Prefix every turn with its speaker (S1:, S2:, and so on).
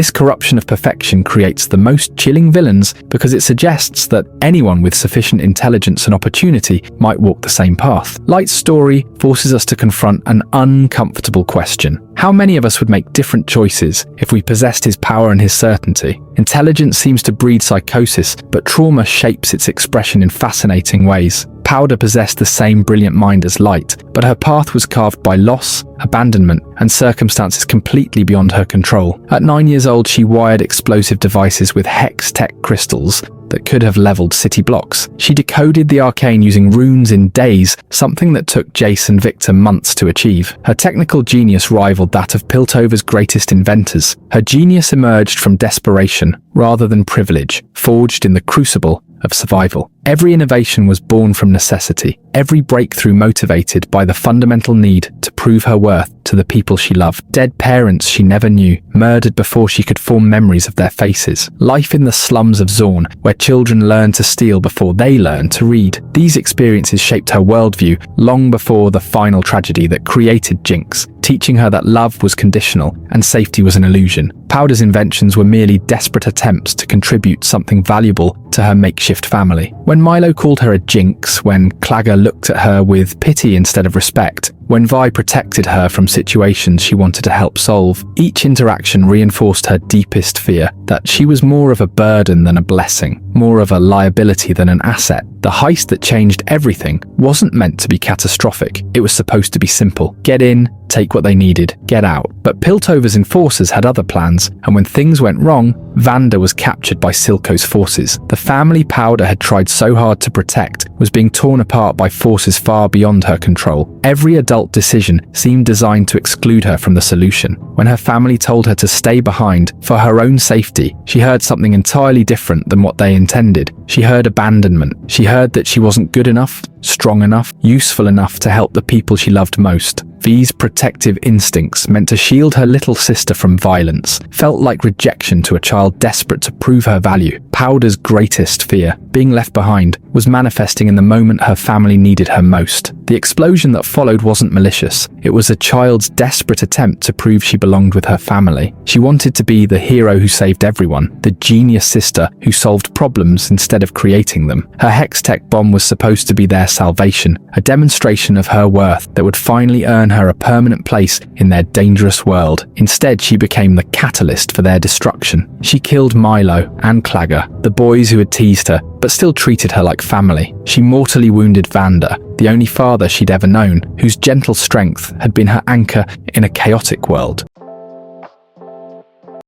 S1: This corruption of perfection creates the most chilling villains because it suggests that anyone with sufficient intelligence and opportunity might walk the same path. Light's story forces us to confront an uncomfortable question. How many of us would make different choices if we possessed his power and his certainty? Intelligence seems to breed psychosis, but trauma shapes its expression in fascinating ways. Powder possessed the same brilliant mind as Light, but her path was carved by loss, abandonment, and circumstances completely beyond her control. At 9 years old, she wired explosive devices with hex-tech crystals that could have leveled city blocks. She decoded the arcane using runes in days, something that took Jace and Victor months to achieve. Her technical genius rivaled that of Piltover's greatest inventors. Her genius emerged from desperation rather than privilege, forged in the crucible of survival. Every innovation was born from necessity, every breakthrough motivated by the fundamental need to prove her worth to the people she loved. Dead parents she never knew, murdered before she could form memories of their faces. Life in the slums of Zorn, where children learn to steal before they learn to read. These experiences shaped her worldview long before the final tragedy that created Jinx, teaching her that love was conditional and safety was an illusion. Powder's inventions were merely desperate attempts to contribute something valuable to her makeshift family. When Milo called her a jinx, when Clagger looked at her with pity instead of respect, when Vi protected her from situations she wanted to help solve, each interaction reinforced her deepest fear that she was more of a burden than a blessing, more of a liability than an asset. The heist that changed everything wasn't meant to be catastrophic. It was supposed to be simple. Get in, take what they needed, get out. But Piltover's enforcers had other plans, and when things went wrong, Vander was captured by Silco's forces. The family Powder had tried so hard to protect was being torn apart by forces far beyond her control. Every adult decision seemed designed to exclude her from the solution. When her family told her to stay behind for her own safety, she heard something entirely different than what they intended. She heard abandonment. She heard that she wasn't good enough, strong enough, useful enough to help the people she loved most. Vi's protective instincts meant to shield her little sister from violence felt like rejection to a child desperate to prove her value. Powder's greatest fear, being left behind, was manifesting in the moment her family needed her most. The explosion that followed wasn't malicious. It was a child's desperate attempt to prove she belonged with her family. She wanted to be the hero who saved everyone, the genius sister who solved problems instead of creating them. Her hex-tech bomb was supposed to be their salvation, a demonstration of her worth that would finally earn her a permanent place in their dangerous world. Instead, she became the catalyst for their destruction. She killed Milo and Clagger, the boys who had teased her, but still treated her like family. She mortally wounded Vander, the only father she'd ever known, whose gentle strength had been her anchor in a chaotic world.